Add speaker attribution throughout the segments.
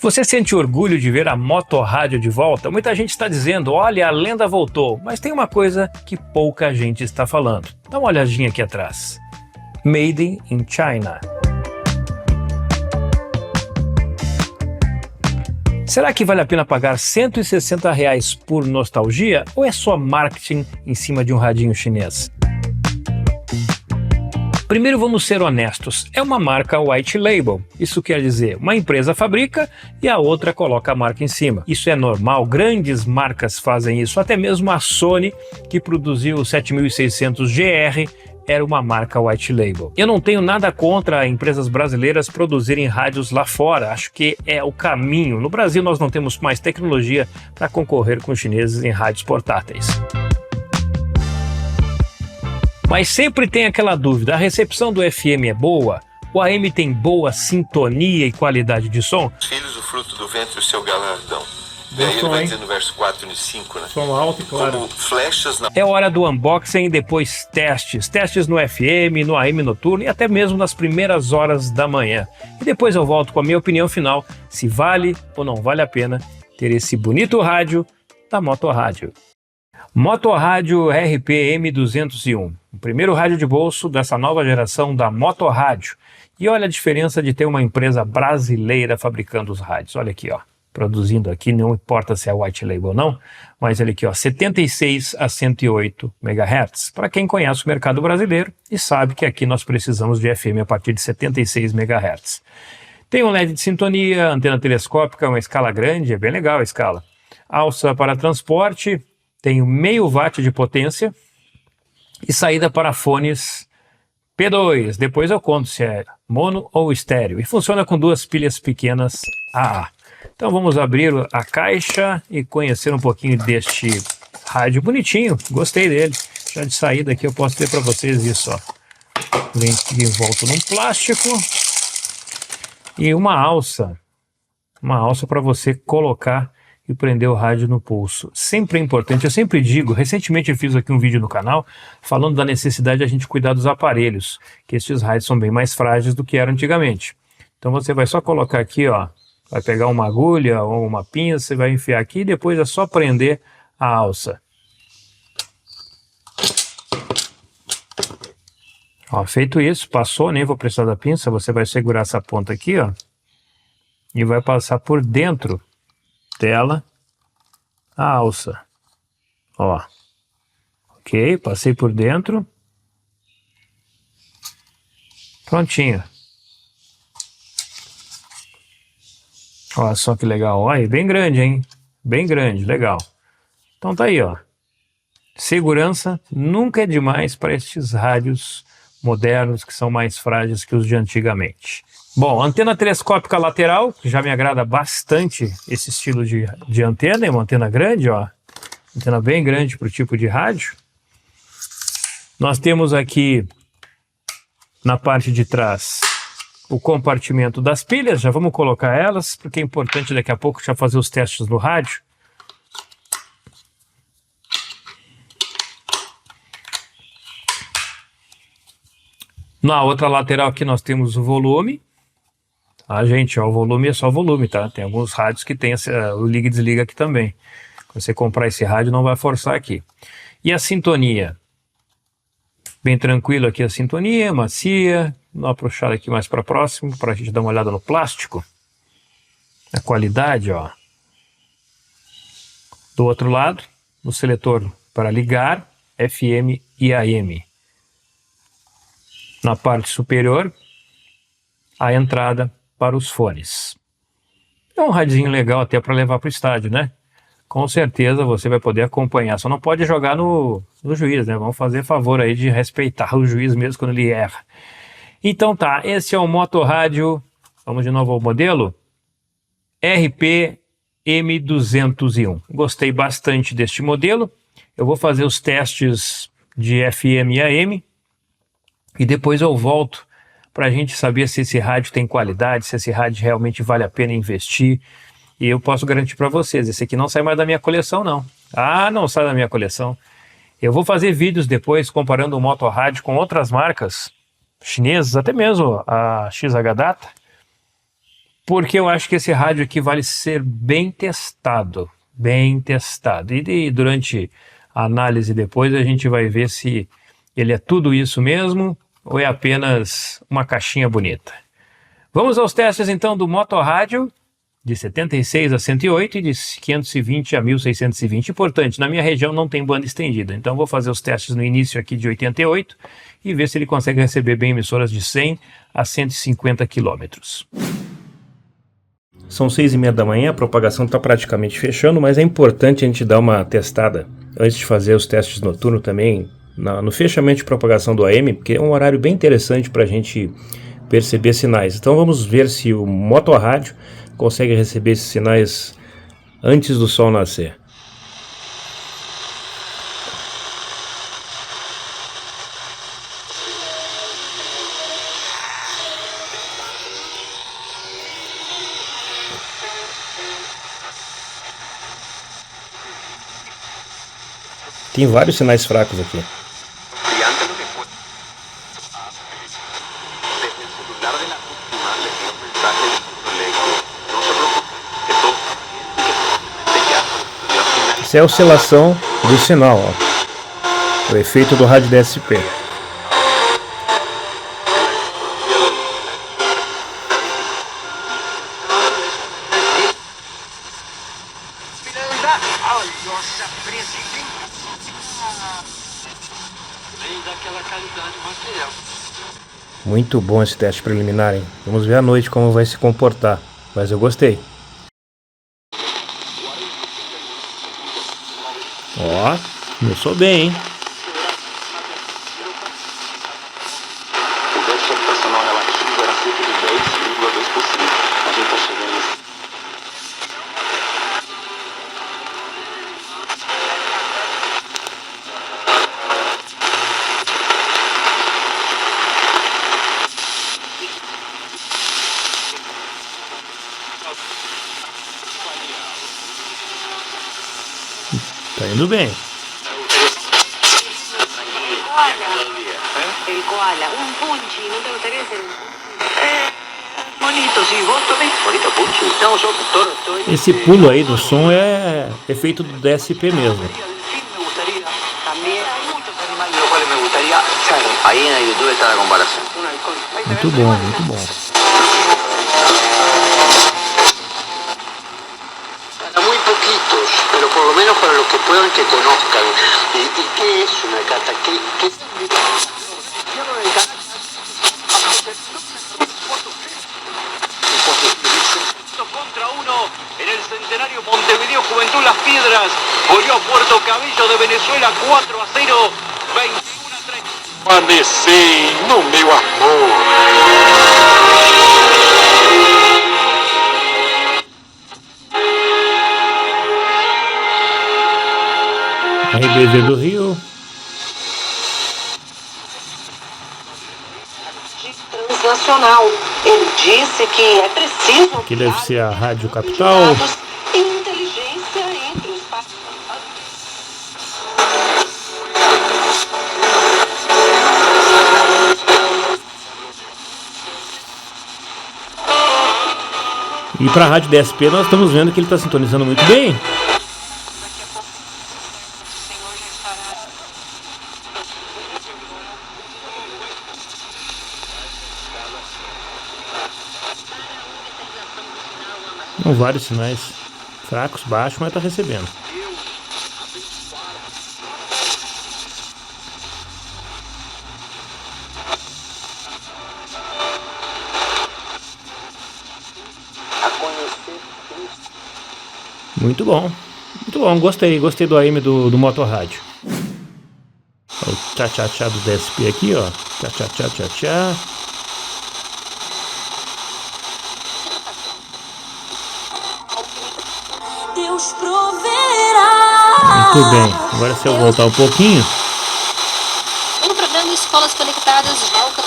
Speaker 1: Você sente orgulho de ver a Motorrádio de volta? Muita gente está dizendo, olha, a lenda voltou, mas tem uma coisa que pouca gente está falando. Dá uma olhadinha aqui atrás. Made in China. Será que vale a pena pagar R$160 por nostalgia ou é só marketing em cima de um radinho chinês? Primeiro vamos ser honestos, é uma marca white label, isso quer dizer, uma empresa fabrica e a outra coloca a marca em cima. Isso é normal, grandes marcas fazem isso, até mesmo a Sony, que produziu o 7600 GR, era uma marca white label. Eu não tenho nada contra empresas brasileiras produzirem rádios lá fora, acho que é o caminho. No Brasil nós não temos mais tecnologia para concorrer com os chineses em rádios portáteis. Mas sempre tem aquela dúvida, a recepção do FM é boa? O AM tem boa sintonia e qualidade de som?
Speaker 2: Os filhos, o fruto do ventre, o seu galardão. E aí ele vai dizer no verso 4 e 5, né?
Speaker 1: Som alto e claro.
Speaker 2: Como flechas na...
Speaker 1: É hora do unboxing e depois testes. Testes no FM, no AM noturno e até mesmo nas primeiras horas da manhã. E depois eu volto com a minha opinião final, se vale ou não vale a pena ter esse bonito rádio da Motorrádio. Motorrádio RP-M201, o primeiro rádio de bolso dessa nova geração da Motorrádio. E olha a diferença de ter uma empresa brasileira fabricando os rádios. Olha aqui, ó, produzindo aqui, não importa se é white label ou não, mas olha aqui, ó, 76 a 108 MHz. Para quem conhece o mercado brasileiro e sabe que aqui nós precisamos de FM a partir de 76 MHz. Tem um LED de sintonia, antena telescópica, uma escala grande, é bem legal a escala. Alça para transporte. Tenho meio watt de potência e saída para fones P2. Depois eu conto se é mono ou estéreo. E funciona com duas pilhas pequenas AA. Então vamos abrir a caixa e conhecer um pouquinho deste rádio bonitinho. Gostei dele. Já de saída aqui eu posso ter para vocês isso, ó. Vem aqui envolto num plástico. E uma alça. Uma alça para você colocar e prender o rádio no pulso. Sempre é importante, eu sempre digo, recentemente eu fiz aqui um vídeo no canal falando da necessidade de a gente cuidar dos aparelhos, que estes rádios são bem mais frágeis do que eram antigamente. Então você vai só colocar aqui, ó, vai pegar uma agulha ou uma pinça, você vai enfiar aqui e depois é só prender a alça. Ó, feito isso, passou, nem vou precisar da pinça, você vai segurar essa ponta aqui, ó, e vai passar por dentro dela a alça, ó, ok, passei por dentro, prontinho, olha só que legal, olha, bem grande, hein, bem grande, legal, então tá aí, ó, segurança nunca é demais para estes rádios modernos que são mais frágeis que os de antigamente. Bom, antena telescópica lateral, que já me agrada bastante esse estilo de antena, é uma antena grande, ó, antena bem grande para o tipo de rádio. Nós temos aqui na parte de trás o compartimento das pilhas, já vamos colocar elas, porque é importante daqui a pouco já fazer os testes no rádio. Na outra lateral aqui nós temos o volume. Ah, gente, ó, o volume é só volume, tá? Tem alguns rádios que tem o liga e desliga aqui também. Quando você comprar esse rádio, não vai forçar aqui. E a sintonia? Bem tranquilo aqui a sintonia, macia. Dá uma puxada aqui mais para próximo, para a gente dar uma olhada no plástico. A qualidade, ó. Do outro lado, o seletor para ligar, FM e AM. Na parte superior, a entrada para os fones. É um radinho legal até para levar para o estádio, né? Com certeza você vai poder acompanhar, só não pode jogar no juiz, né? Vamos fazer favor aí de respeitar o juiz mesmo quando ele erra. Então tá, esse é o Motorrádio, vamos de novo ao modelo, RP-M201. Gostei bastante deste modelo, eu vou fazer os testes de FM e AM e depois eu volto para a gente saber se esse rádio tem qualidade, se esse rádio realmente vale a pena investir. E eu posso garantir para vocês, esse aqui não sai mais da minha coleção, não. Ah, não sai da minha coleção. Eu vou fazer vídeos depois comparando o Motorrádio com outras marcas chinesas, até mesmo a XH Data, porque eu acho que esse rádio aqui vale ser bem testado, bem testado. E durante a análise depois a gente vai ver se ele é tudo isso mesmo ou é apenas uma caixinha bonita. Vamos aos testes então do Motorrádio, de 76 a 108 e de 520 a 1620. Importante, na minha região não tem banda estendida, então vou fazer os testes no início aqui de 88 e ver se ele consegue receber bem emissoras de 100 a 150 quilômetros. São 6h30 da manhã, a propagação está praticamente fechando, mas é importante a gente dar uma testada antes de fazer os testes noturnos também, no fechamento de propagação do AM, porque é um horário bem interessante para a gente perceber sinais. Então vamos ver se o Motorrádio consegue receber esses sinais antes do sol nascer. Tem vários sinais fracos aqui. Isso é a oscilação do sinal, ó. O efeito do rádio DSP. Muito bom esse teste preliminar, hein? Vamos ver à noite como vai se comportar, mas eu gostei. Ó, começou bem, hein? Tá indo bem.
Speaker 3: El koala, un punchi, ¿no te gustaría ser un punchi? Bonito, sí, vos também. Bonito punchi. Não, sou doutor.
Speaker 1: Esse pulo aí do som é efeito do DSP mesmo.
Speaker 3: Aí na YouTube está a comparação.
Speaker 1: Muito bom, muito bom.
Speaker 3: Muy poquitos, pero por lo menos para los que puedan que conozcan. ¿Y qué es una cata? ¿Qué contra uno en el centenario Montevideo Juventud Las Piedras volvió a Puerto Cabello de Venezuela 4-0, 21-3.
Speaker 2: Amanheci no meu amor.
Speaker 1: RBV do Rio.
Speaker 3: Transnacional. Ele disse que é preciso
Speaker 1: Que deve ser a Rádio Capital.
Speaker 3: e inteligência entre os
Speaker 1: E para a Rádio DSP nós estamos vendo que ele está sintonizando muito bem. São vários sinais fracos, baixos, mas está recebendo. Muito bom, gostei do AM do Motorrádio. O tchá-tchá-tchá do DSP aqui, ó. Tchá-tchá-tchá-tchá-tchá.
Speaker 4: Deus proverá.
Speaker 1: Muito bem, agora se eu voltar um pouquinho.
Speaker 4: No programa Escolas Conectadas volta.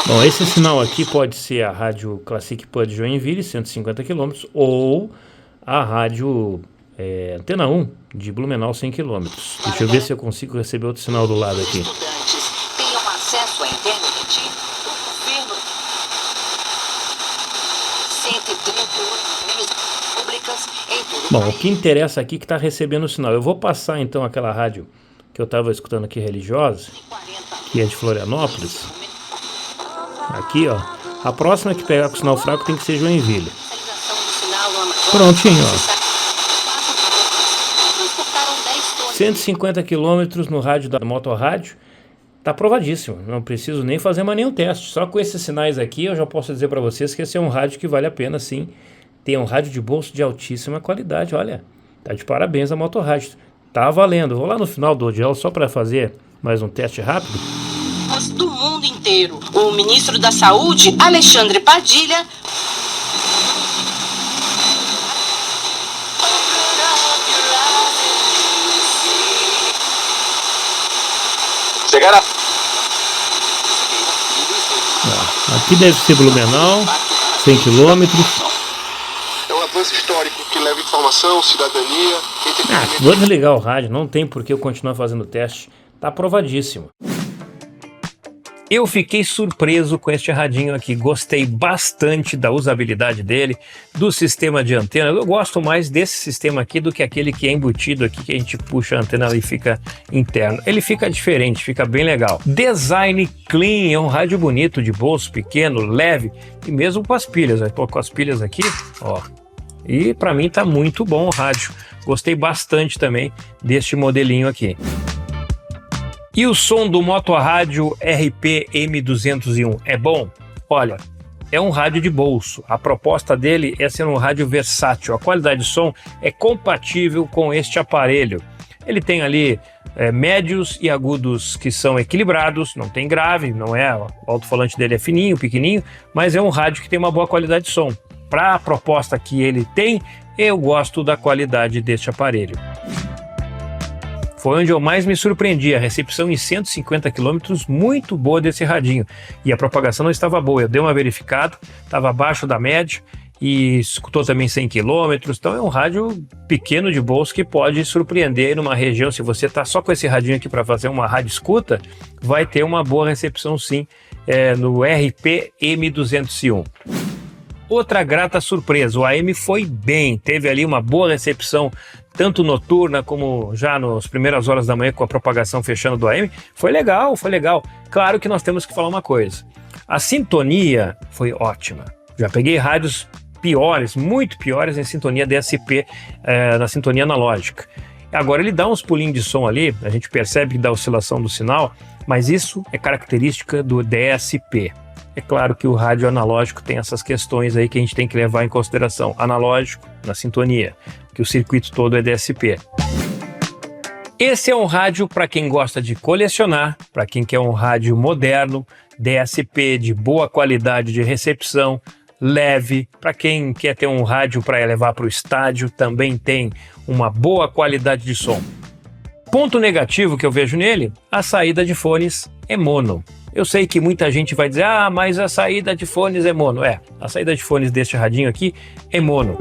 Speaker 1: Bom, esse sinal aqui pode ser a Rádio Classic Pub de Joinville, 150 km, ou a Rádio Antena 1 de Blumenau 100 km. Deixa eu ver se eu consigo receber outro sinal do lado aqui.
Speaker 4: Estudantes tenham acesso à internet, o governo 138 públicas em todo o
Speaker 1: Bom, o
Speaker 4: país.
Speaker 1: que interessa aqui é que está recebendo o sinal. Eu vou passar então aquela rádio que eu estava escutando aqui, religiosa, que é de Florianópolis. Aqui, ó. A próxima que pegar com sinal fraco tem que ser Joinville. Prontinho, ó. 150 km no rádio da Motorrádio. Tá aprovadíssimo. Não preciso nem fazer mais nenhum teste. Só com esses sinais aqui eu já posso dizer para vocês que esse é um rádio que vale a pena, sim. Tem um rádio de bolso de altíssima qualidade. Olha, tá de parabéns a Motorrádio. Tá valendo. Vou lá no final do audião só para fazer mais um teste rápido.
Speaker 5: Do mundo inteiro. O ministro da Saúde, Alexandre Padilha,
Speaker 3: Llegar a
Speaker 1: Aqui deve ser Blumenau, 100 km.
Speaker 6: É um avanço histórico que leva informação, cidadania, entretenimento.
Speaker 1: Vou desligar o rádio, não tem por que eu continuar fazendo o teste. Tá aprovadíssimo. Eu fiquei surpreso com este radinho aqui, gostei bastante da usabilidade dele, do sistema de antena. Eu gosto mais desse sistema aqui do que aquele que é embutido aqui, que a gente puxa a antena e fica interno. Ele fica diferente, fica bem legal. Design clean, é um rádio bonito, de bolso pequeno, leve, e mesmo com as pilhas. Tô com as pilhas aqui, ó. E para mim tá muito bom o rádio. Gostei bastante também deste modelinho aqui. E o som do Motorrádio RP M201 é bom? Olha, é um rádio de bolso. A proposta dele é ser um rádio versátil. A qualidade de som é compatível com este aparelho. Ele tem ali médios e agudos que são equilibrados, não tem grave, não é, o alto-falante dele é fininho, pequenininho, mas é um rádio que tem uma boa qualidade de som. Para a proposta que ele tem, eu gosto da qualidade deste aparelho. Foi onde eu mais me surpreendi, a recepção em 150 km, muito boa desse radinho. E a propagação não estava boa, eu dei uma verificada, estava abaixo da média e escutou também 100 km. Então é um rádio pequeno de bolso que pode surpreender aí numa região. Se você está só com esse radinho aqui para fazer uma rádio escuta, vai ter uma boa recepção sim no RP M201. Outra grata surpresa, o AM foi bem, teve ali uma boa recepção, tanto noturna como já nas primeiras horas da manhã com a propagação fechando do AM. Foi legal, foi legal. Claro que nós temos que falar uma coisa, a sintonia foi ótima. Já peguei rádios piores, muito piores em sintonia DSP, na sintonia analógica. Agora ele dá uns pulinhos de som ali, a gente percebe que dá oscilação do sinal, mas isso é característica do DSP. É claro que o rádio analógico tem essas questões aí que a gente tem que levar em consideração. Analógico na sintonia, que o circuito todo é DSP. Esse é um rádio para quem gosta de colecionar, para quem quer um rádio moderno, DSP de boa qualidade de recepção, leve, para quem quer ter um rádio para levar para o estádio, também tem uma boa qualidade de som. Ponto negativo que eu vejo nele, a saída de fones é mono. Eu sei que muita gente vai dizer, mas a saída de fones é mono. A saída de fones deste radinho aqui é mono.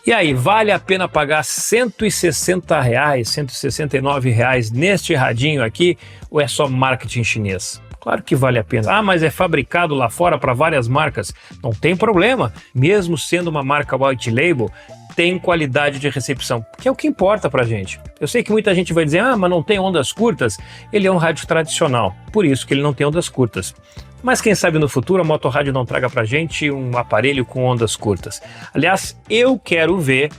Speaker 1: E aí, vale a pena pagar R$160, R$169 neste radinho aqui, ou é só marketing chinês? Claro que vale a pena. Mas é fabricado lá fora para várias marcas. Não tem problema, mesmo sendo uma marca white label, tem qualidade de recepção, que é o que importa pra gente. Eu sei que muita gente vai dizer, mas não tem ondas curtas. Ele é um rádio tradicional, por isso que ele não tem ondas curtas. Mas quem sabe no futuro a Motorrádio não traga pra gente um aparelho com ondas curtas. Aliás, eu quero ver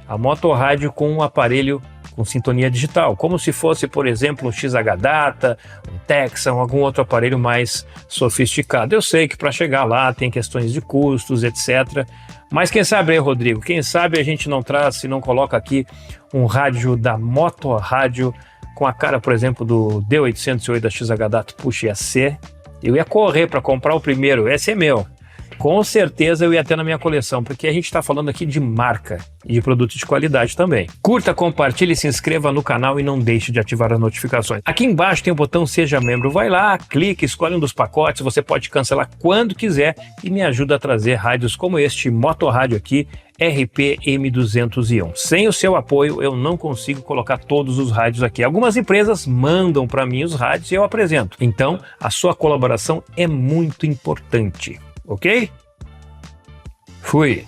Speaker 1: a Motorrádio com um aparelho com sintonia digital, como se fosse, por exemplo, um XH-Data, um Texan, algum outro aparelho mais sofisticado. Eu sei que para chegar lá tem questões de custos, etc. Mas quem sabe aí, Rodrigo, quem sabe a gente não traz, se não coloca aqui um rádio da Motorrádio com a cara, por exemplo, do D808 da XH-Data. Puxa, ia ser... Eu ia correr para comprar o primeiro, esse é meu. com certeza eu ia ter na minha coleção, porque a gente está falando aqui de marca e de produto de qualidade também. Curta, compartilhe, se inscreva no canal e não deixe de ativar as notificações. Aqui embaixo tem o botão Seja Membro. Vai lá, clique, escolhe um dos pacotes, você pode cancelar quando quiser e me ajuda a trazer rádios como este Motorrádio aqui, RPM201. Sem o seu apoio, eu não consigo colocar todos os rádios aqui. Algumas empresas mandam para mim os rádios e eu apresento. Então, a sua colaboração é muito importante, ok? Fui!